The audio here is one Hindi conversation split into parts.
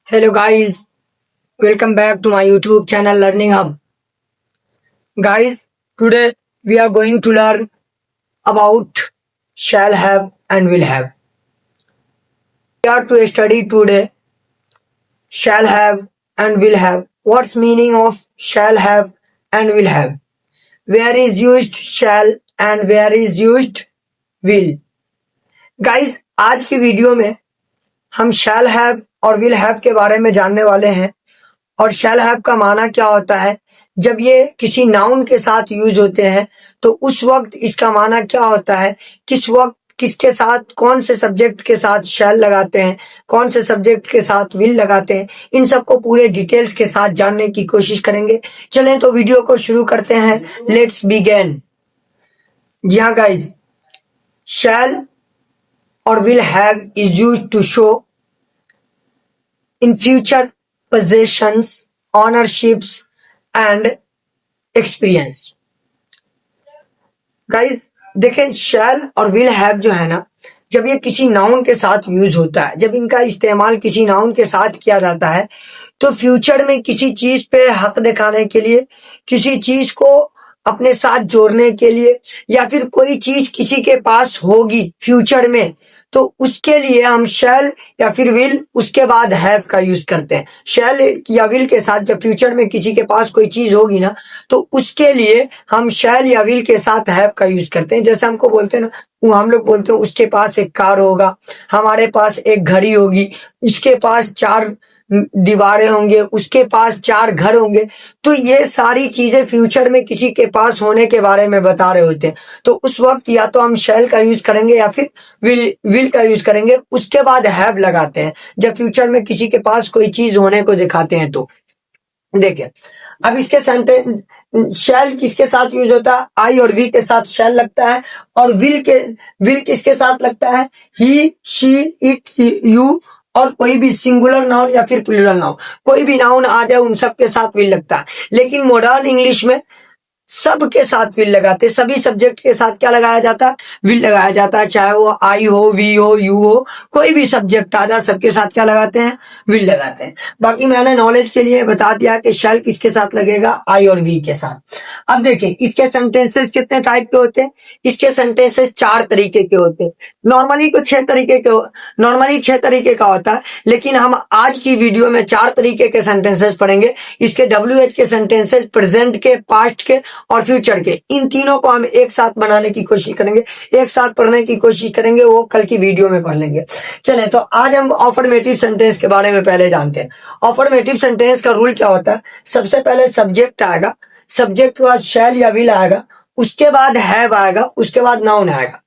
Hello guys, welcome back to my YouTube channel Learning Hub. Guys, today we are going to learn about shall have and will have. We are to study today shall have and will have. What's meaning of shall have and will have? Where is used shall and where is used will? Guys, आज की वीडियो में हम shall have और will have के बारे में जानने वाले हैं और शैल हैव का माना क्या होता है। जब ये किसी नाउन के साथ यूज होते हैं तो उस वक्त इसका माना क्या होता है, किस वक्त किसके साथ कौन से सब्जेक्ट के साथ शैल लगाते हैं, कौन से सब्जेक्ट के साथ विल लगाते हैं, इन सबको पूरे डिटेल्स के साथ जानने की कोशिश करेंगे। चलें तो वीडियो को शुरू करते हैं। Let's begin. जी हाँ गाइज, शैल और will have is used to show in future possessions, ownerships and experience. Guys, देखें shall और will have जो है ना, जब ये किसी नाउन के साथ यूज होता है, जब इनका इस्तेमाल किसी नाउन के साथ किया जाता है तो फ्यूचर में किसी चीज पे हक दिखाने के लिए, किसी चीज को अपने साथ जोड़ने के लिए, या फिर कोई चीज किसी के पास होगी फ्यूचर में तो उसके लिए हम शैल या फिर विल उसके बाद हैव का यूज करते हैं। शैल या विल के साथ जब फ्यूचर में किसी के पास कोई चीज होगी ना तो उसके लिए हम शैल या विल के साथ हैव का यूज करते हैं। जैसे हमको बोलते हैं ना, वो हम लोग बोलते हैं उसके पास एक कार होगा, हमारे पास एक घड़ी होगी, उसके पास 4 दीवारें होंगे, उसके पास 4 घर होंगे। तो ये सारी चीजें फ्यूचर में किसी के पास होने के बारे में बता रहे होते हैं। तो उस वक्त या तो हम शैल का यूज करेंगे या फिर विल का यूज करेंगे, उसके बाद हैव लगाते हैं जब फ्यूचर में किसी के पास कोई चीज होने को दिखाते हैं। तो देखिए, अब इसके सेंटेंस शैल किसके साथ यूज होता है, आई और वी के साथ शैल लगता है, और विल किसके साथ लगता है, ही, शी, इट, यू, और कोई भी सिंगुलर नाउन या फिर प्लूरल नाउन, कोई भी नाउन आ जाए उन सब के साथ विल लगता है। लेकिन मॉडर्न इंग्लिश में सब के साथ विल लगाते, सभी सब्जेक्ट के साथ क्या लगाया जाता है, विल लगाया जाता है। चाहे वो आई हो, वी हो, यू हो, कोई भी सब्जेक्ट आ जाए सबके साथ क्या लगाते हैं, विल लगाते हैं। बाकी मैंने नॉलेज के लिए बता दिया कि शैल किसके साथ लगेगा, आई और वी के साथ। अब देखिए इसके सेंटेंसेस कितने टाइप के होते हैं। इसके सेंटेंसेस 4 तरीके के होते हैं। नॉर्मली 6 तरीके का होता है, लेकिन हम आज की वीडियो में 4 तरीके के सेंटेंसेस पढ़ेंगे। इसके WH के सेंटेंसेस, प्रेजेंट के, पास्ट के और फ्यूचर के, इन तीनों को हम एक साथ बनाने की कोशिश करेंगे, एक साथ पढ़ने की कोशिश करेंगे। वो कल की वीडियो में पढ़ लेंगे। चलें तो आज हम अफर्मेटिव सेंटेंस के बारे में पहले जानते हैं। अफर्मेटिव सेंटेंस का रूल क्या होता है, सबसे पहले सब्जेक्ट आएगा, सब्जेक्ट के बाद शैल या विल आएगा, उसके बाद हैव आएगा, उसके बाद नाउन आएगा।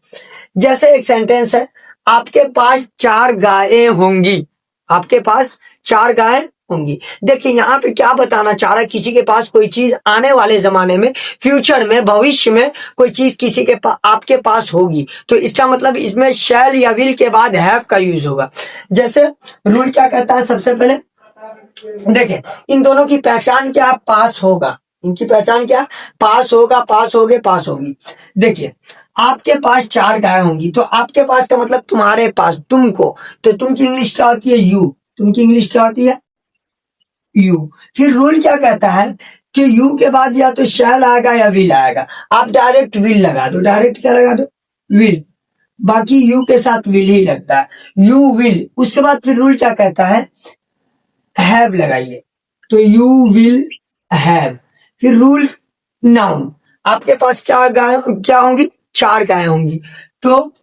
जैसे एक सेंटेंस है, आपके पास 4 गायें होंगी, आपके पास 4 गायें होंगी। देखिए यहाँ पे क्या बताना चाह रहा है, किसी के पास कोई चीज आने वाले जमाने में, फ्यूचर में, भविष्य में कोई चीज किसी के पास, आपके पास होगी, तो इसका मतलब इसमें शैल या विल के बाद हैव का यूज होगा। जैसे रूल क्या कहता है, सबसे पहले देखिए इन दोनों की पहचान क्या, पास होगा, इनकी पहचान क्या, पास होगा, पास होगे, पास होगी। देखिए आपके पास 4 गाय होंगी, तो आपके पास का मतलब तुम्हारे पास, तुमको, तो तुम की इंग्लिश क्या होती है, यू, तुम की इंग्लिश क्या होती है, यू। फिर रूल क्या कहता है कि यू के बाद या तो शैल आएगा या विल आएगा, आप डायरेक्ट विल लगा दो, डायरेक्ट क्या लगा दो, विल, बाकी यू के साथ विल ही लगता है, यू विल। उसके बाद फिर रूल क्या कहता है, हैव लगाइए, तो यू विल हैव। फिर रूल नाउन, आपके पास क्या गाय क्या होंगी, 4 गाय होंगी, तो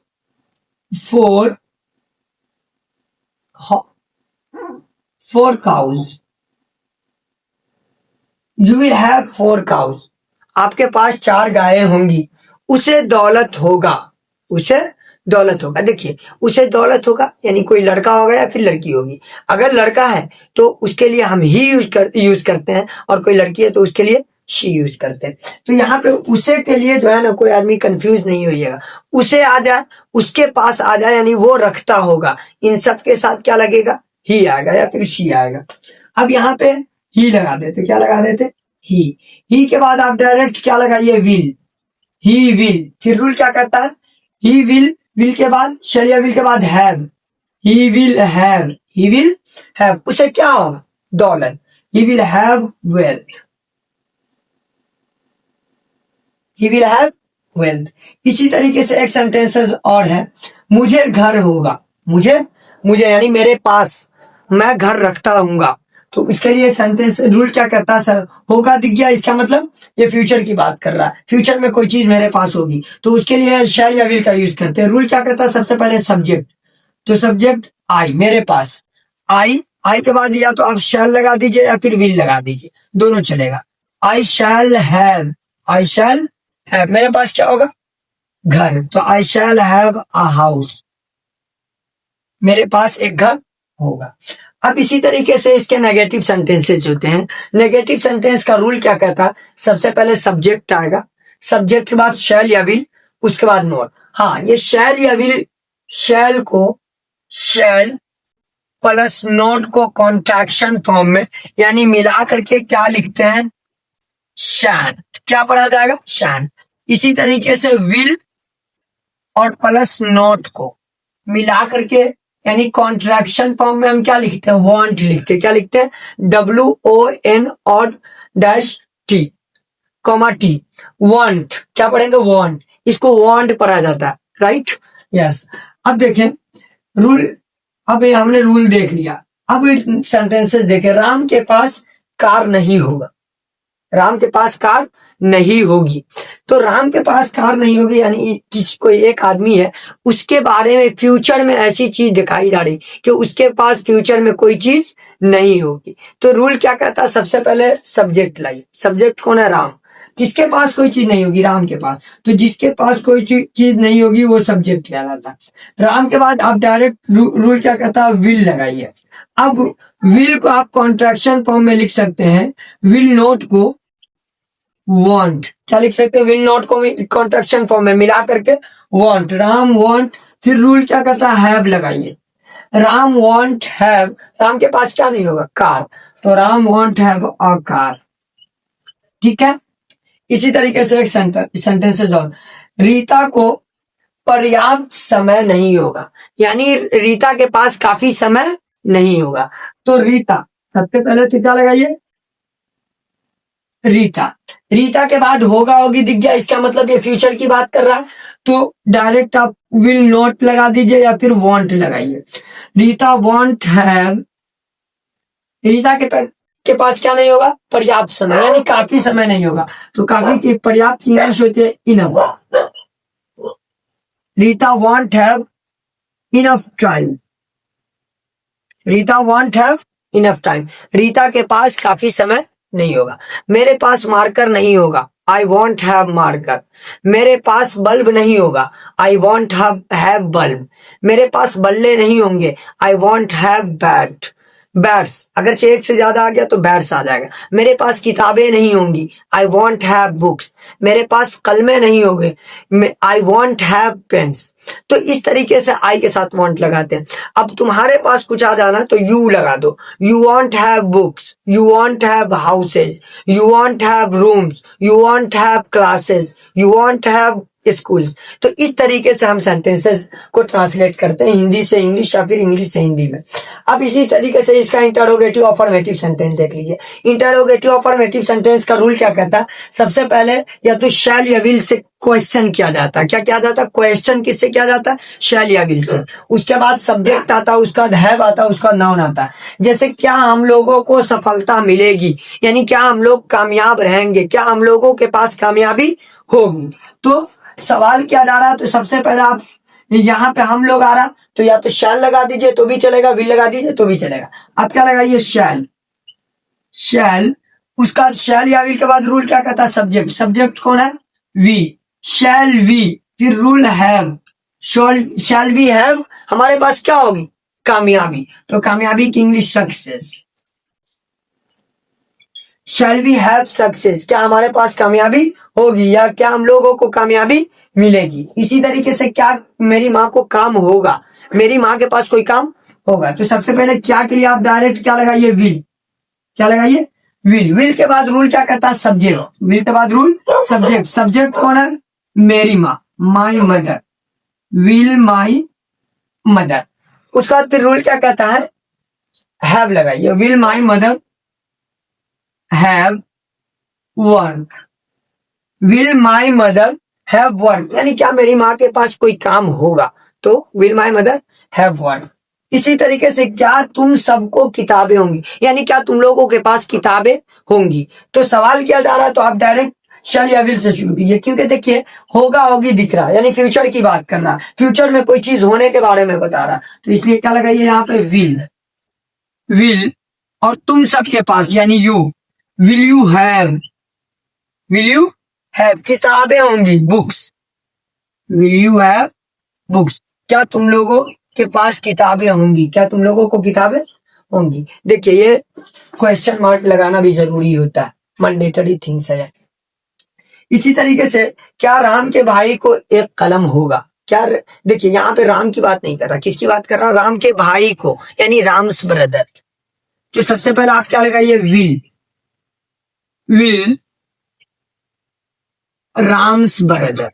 4 cows, you will have 4 cows। आपके पास 4 गायें होंगी, उसे दौलत होगा, उसे दौलत होगा। देखिए उसे दौलत होगा यानी कोई लड़का होगा या फिर लड़की होगी। अगर लड़का है तो उसके लिए हम ही यूज करते हैं, और कोई लड़की है तो उसके लिए शी यूज करते हैं। तो यहाँ पे उसे के लिए जो है ना, कोई आदमी कंफ्यूज नहीं होइएगा, उसे आ जाए, उसके पास आ जाए, यानी वो रखता होगा, इन सब के साथ क्या लगेगा, ही आएगा या फिर शी आएगा। अब यहाँ पे ही लगा देते, क्या लगा देते, ही के बाद आप डायरेक्ट क्या लगाइए, विल, ही विल। फिर रूल क्या कहता है, ही विल, विल के बाद शैल या विल के बाद have, he will have, he will have, उसे क्या होगा, दौलत, he will have wealth, he will have wealth. इसी तरीके से एक सेंटेंसेस और है, मुझे घर होगा, मुझे मुझे यानी मेरे पास, मैं घर रखता हूँगा, तो इसके लिए सेंटेंस रूल क्या कहता है, सर होगा दिख गया, इसका मतलब ये फ्यूचर की बात कर रहा है, फ्यूचर में कोई चीज मेरे पास होगी, तो उसके लिए शैल या विल का यूज करते हैं। रूल क्या कहता है, सबसे पहले सब्जेक्ट, तो सब्जेक्ट आई, मेरे पास आई, आई के बाद या तो आप शैल लगा दीजिए या फिर विल लगा दीजिए, दोनों चलेगा। आई shall have, I shall have, मेरे पास क्या होगा, घर, तो आई शैल हैव अ हाउस, मेरे पास एक घर होगा। अब इसी तरीके से इसके नेगेटिव सेंटेंसेस होते हैं। नेगेटिव सेंटेंस का रूल क्या कहता है, सबसे पहले सब्जेक्ट आएगा, सब्जेक्ट के बाद शैल या विल, उसके बाद नॉट। हाँ, ये शैल या विल, शैल को शैल प्लस नॉट को कॉन्ट्रैक्शन फॉर्म में यानी मिला करके क्या लिखते हैं, शैन, क्या पढ़ा जाएगा, शैन। इसी तरीके से विल और प्लस नॉट को मिला करके यानी कॉन्ट्रैक्शन फॉर्म में हम क्या लिखते हैं, वांट लिखते हैं, क्या लिखते हैं, WON और dash T comma T, want, क्या पढ़ेंगे, वांट, इसको वांट पढ़ा जाता है, राइट, यस। अब देखें रूल, अब ये हमने रूल देख लिया, अब सेंटेंसेस देखें, राम के पास कार नहीं होगा, राम के पास कार नहीं होगी, तो राम के पास कार नहीं होगी यानी किसी कोई एक आदमी है, उसके बारे में फ्यूचर में ऐसी चीज दिखाई जा रही कि उसके पास फ्यूचर में कोई चीज नहीं होगी, तो रूल क्या कहता है, सबसे पहले सब्जेक्ट लाइए, सब्जेक्ट कौन है, राम, किसके पास कोई चीज नहीं होगी, राम के पास, तो जिसके पास कोई चीज नहीं होगी वो सब्जेक्ट कहलाता है। राम के बाद आप डायरेक्ट रूल क्या कहता है, विल लगाइए। अब विल को आप कॉन्ट्रैक्शन फॉर्म में लिख सकते हैं, विल नॉट को वांट, क्या लिख सकते हैं, विल नॉट को कॉन्ट्रैक्शन फॉर्म में मिला करके वांट, राम वांट, फिर रूल क्या कहता है, हैव लगाइए, राम वांट हैव, राम के पास क्या नहीं होगा, कार, तो Ram want have a car, ठीक है। इसी तरीके से एक सेंटेंसेस और, रीता को पर्याप्त समय नहीं होगा, यानी रीता के पास काफी समय नहीं होगा, तो रीता, सबसे पहले तो क्या लगाइए, रीता, रीता के बाद होगा होगी दिख गया, इसका मतलब ये फ्यूचर की बात कर रहा है, तो डायरेक्ट आप विल नॉट लगा दीजिए या फिर वांट लगाइए। रीता वांट हैव, रीता के पास क्या नहीं होगा, पर्याप्त समय, यानी काफी समय नहीं होगा, तो काफी की पर्याप्त इंग्लिश होती है enough, Rita want have enough time, Rita want have enough time, Rita के पास काफी समय नहीं होगा। मेरे पास मार्कर नहीं होगा, आई वॉन्ट हैव मार्कर, मेरे पास बल्ब नहीं होगा, आई वॉन्ट हैव बल्ब, मेरे पास बल्ले नहीं होंगे, I want have bat, bats, अगर एक से ज्यादा आ गया तो बैट्स आ जाएगा, मेरे पास किताबें नहीं होंगी, आई वॉन्ट हैव बुक्स, मेरे पास कलमे नहीं होंगे, आई वॉन्ट हैव पेन्स, तो इस तरीके से आई के साथ वॉन्ट लगाते हैं। अब तुम्हारे पास कुछ आ जाना तो यू लगा दो, you want have books, you want have houses, you want have rooms, you want have classes, you want have schools, तो इस तरीके से हम सेंटेंसेस को ट्रांसलेट करते हैं हिंदी से इंग्लिश या फिर इंग्लिश से हिंदी में। अब इसी तरीके से इसका इंटरोगेटिव अफर्मेटिव सेंटेंस देख लीजिए। इंटरोगेटिव अफर्मेटिव सेंटेंस का रूल क्या कहता है, सबसे पहले या तो शैल या विल से क्वेश्चन किया जाता है, क्या किया जाता है, क्वेश्चन किससे किया जाता है, शैल या विल से, उसके बाद सब्जेक्ट आता है, उसका हैव आता है, उसका नाउन आता है। जैसे क्या हम लोगों को सफलता मिलेगी, यानी क्या हम लोग कामयाब रहेंगे, क्या हम लोगों के पास कामयाबी होगी, तो सवाल किया जा रहा है, तो सबसे पहले आप यहाँ पे हम लोग आ रहा तो या तो शैल लगा दीजिए तो भी चलेगा, विल लगा दीजिए तो भी चलेगा। आप क्या लगाइए, शैल, शैल, उसका शैल या विल के बाद रूल क्या कहता है, सब्जेक्ट, सब्जेक्ट कौन है, वी, शैल वी, फिर rule have, shall we have, हमारे पास क्या होगी, कामयाबी, तो कामयाबी की English success, shall we have success, क्या हमारे पास कामयाबी होगी या क्या हम लोगों को कामयाबी मिलेगी। इसी तरीके से क्या मेरी माँ को काम होगा, मेरी माँ के पास कोई काम होगा, तो सबसे पहले क्या के लिए आप डायरेक्ट क्या लगाइए, विल, क्या लगाइए, विल, विल के बाद रूल क्या कहता है, सब्जेक्ट, विल के बाद रूल सब्जेक्ट, सब्जेक्ट कौन है, मेरी माँ, my mother, will my mother, उसके बाद फिर रूल क्या कहता है, हैव लगाइए, will my mother have work, will my mother have work, यानी क्या मेरी माँ के पास कोई काम होगा, तो will my mother have work. इसी तरीके से क्या तुम सबको किताबें होंगी, यानी क्या तुम लोगों के पास किताबें होंगी। तो सवाल किया जा रहा है तो आप डायरेक्ट शैल या विल से शुरू कीजिए, क्योंकि देखिए होगा होगी दिख रहा है, यानी फ्यूचर की बात कर रहा है, फ्यूचर में कोई चीज होने के बारे में बता रहा है, तो इसलिए क्या लगाइए यहाँ पे विल, विल। और तुम सबके पास यानी you, will you have, will you have किताबें होंगी, books, will you have books, क्या तुम लोगों के पास किताबें होंगी, क्या तुम लोगों को किताबें होंगी। देखिए ये क्वेश्चन मार्क लगाना भी जरूरी होता है, मैंडेटरी थिंग्स है। इसी तरीके से क्या राम के भाई को एक कलम होगा, क्या देखिए यहाँ पे राम की बात नहीं कर रहा, किसकी बात कर रहा, राम के भाई को, यानी राम्स ब्रदर। तो सबसे पहले आप क्या लगाइए, विल, विल राम्स ब्रदर।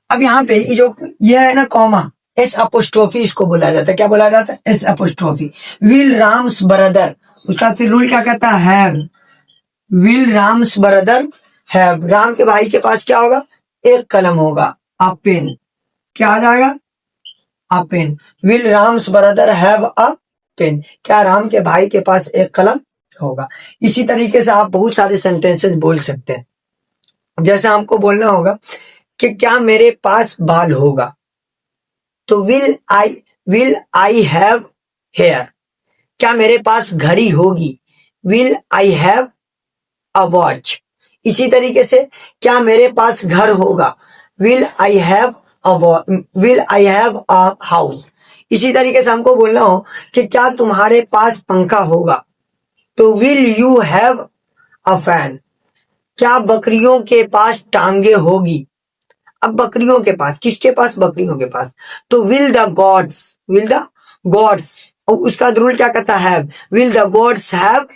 अब यहाँ पे जो ये है ना कॉमा, एस अपोस्ट्रोफी इसको बोला जाता है, क्या बोला जाता है, S apostrophe. Will Ram's brother, उसका फिर रूल क्या कहता है, have, will Ram's brother have, Ram के भाई के पास क्या होगा, एक कलम होगा, अ पेन, क्या आ जाएगा, a pen, will Ram's brother have a pen, क्या राम के भाई के पास एक कलम होगा। इसी तरीके से आप बहुत सारे सेंटेंसेस बोल सकते हैं, जैसे हमको बोलना होगा कि क्या मेरे पास बाल होगा, तो विल आई हैव हेयर, क्या मेरे पास घड़ी होगी, will I have a watch. इसी तरीके से क्या मेरे पास घर होगा, will I have a house. इसी तरीके से हमको बोलना हो कि क्या तुम्हारे पास पंखा होगा, तो will you have a fan, क्या बकरियों के पास टांगे होगी। अब बकरियों के पास, किसके पास, बकरियों के पास, तो will the gods, will the gods, और उसका रूल क्या कहता है, will the gods have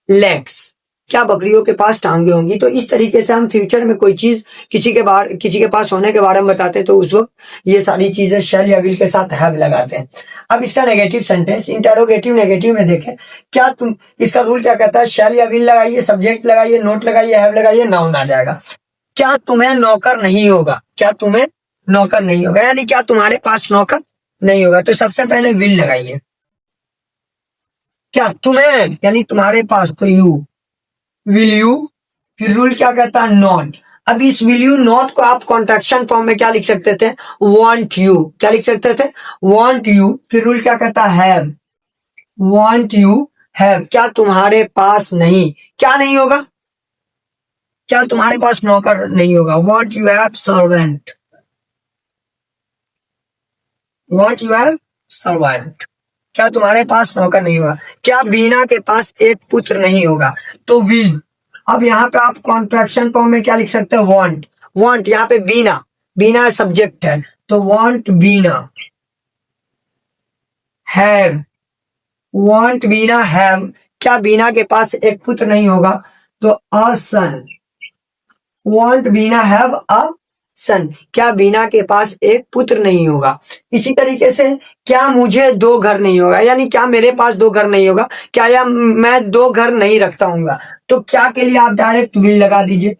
legs, क्या बकरियों के पास टांगे होंगी। तो इस तरीके से हम फ्यूचर में कोई चीज किसी के पास होने के बारे में बताते हैं, तो उस वक्त ये सारी चीजें शैल या विल के साथ हैव लगाते हैं। अब इसका नेगेटिव सेंटेंस, इंटरोगेटिव नेगेटिव में देखें, क्या तुम, इसका रूल क्या कहता है, शैल या विल लगाइए, सब्जेक्ट लगाइए, नोट लगाइए, हैव लगाइए, नाउन आ जाएगा। क्या तुम्हें नौकर नहीं होगा, क्या तुम्हें नौकर नहीं होगा, यानी क्या तुम्हारे पास नौकर नहीं होगा, तो सबसे पहले विल लगाइए। क्या तुम्हें यानी तुम्हारे पास, तो यू, विल यू, फिर रूल क्या कहता है, नॉट। अब इस विल यू नॉट को आप कॉन्ट्रैक्शन फॉर्म में क्या लिख सकते थे, वांट यू, क्या लिख सकते थे, वांट यू, फिर रूल क्या कहता है, हैव, वांट यू हैव, क्या तुम्हारे पास नहीं, क्या नहीं होगा, क्या तुम्हारे पास नौकर नहीं होगा, want you have servant, want you have servant, क्या तुम्हारे पास नौकर नहीं होगा। क्या बीना के पास एक पुत्र नहीं होगा, तो विल। अब यहाँ पे आप कॉन्ट्रैक्शन फॉर्म में क्या लिख सकते हो, वांट, वांट, यहाँ पे बीना, बीना सब्जेक्ट है, तो वांट बीना, हैव, वांट बीना हैव, क्या बीना के पास एक पुत्र नहीं होगा, तो अ सन, वांट बीना हैव अ सन, क्या बीना के पास एक पुत्र नहीं होगा। इसी तरीके से क्या मुझे दो घर नहीं होगा, यानी क्या मेरे पास दो घर नहीं होगा, क्या या मैं दो घर नहीं रखता हूँ, तो क्या के लिए आप डायरेक्ट विल लगा दीजिए,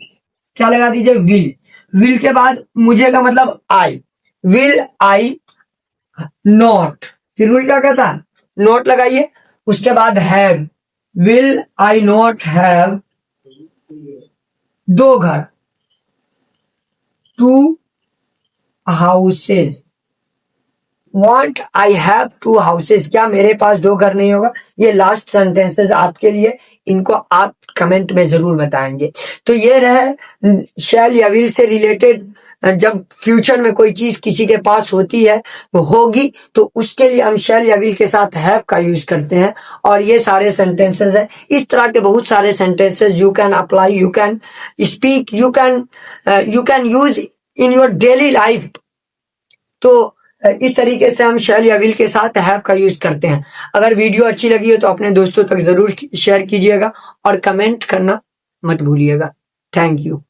क्या लगा दीजिए, विल। विल के बाद मुझे का मतलब आई, विल आई नॉट, फिर विल क्या कहता है, नॉट लगाइए, उसके बाद have, will I not have दो घर, to houses, want I have to houses, क्या मेरे पास दो घर नहीं होगा। ये लास्ट सेंटेंसेस आपके लिए, इनको आप कमेंट में जरूर बताएंगे। तो ये रहे शैल या विल से रिलेटेड, जब फ्यूचर में कोई चीज किसी के पास होती है होगी, तो उसके लिए हम शैल या विल के साथ हैव का यूज करते हैं। और ये सारे सेंटेंसेस हैं, इस तरह के बहुत सारे sentences you can apply, you can speak, you can use in your daily life. तो इस तरीके से हम शैल या विल के साथ हैव का यूज करते हैं। अगर वीडियो अच्छी लगी हो तो अपने दोस्तों तक जरूर शेयर कीजिएगा और कमेंट करना मत भूलिएगा। Thank you.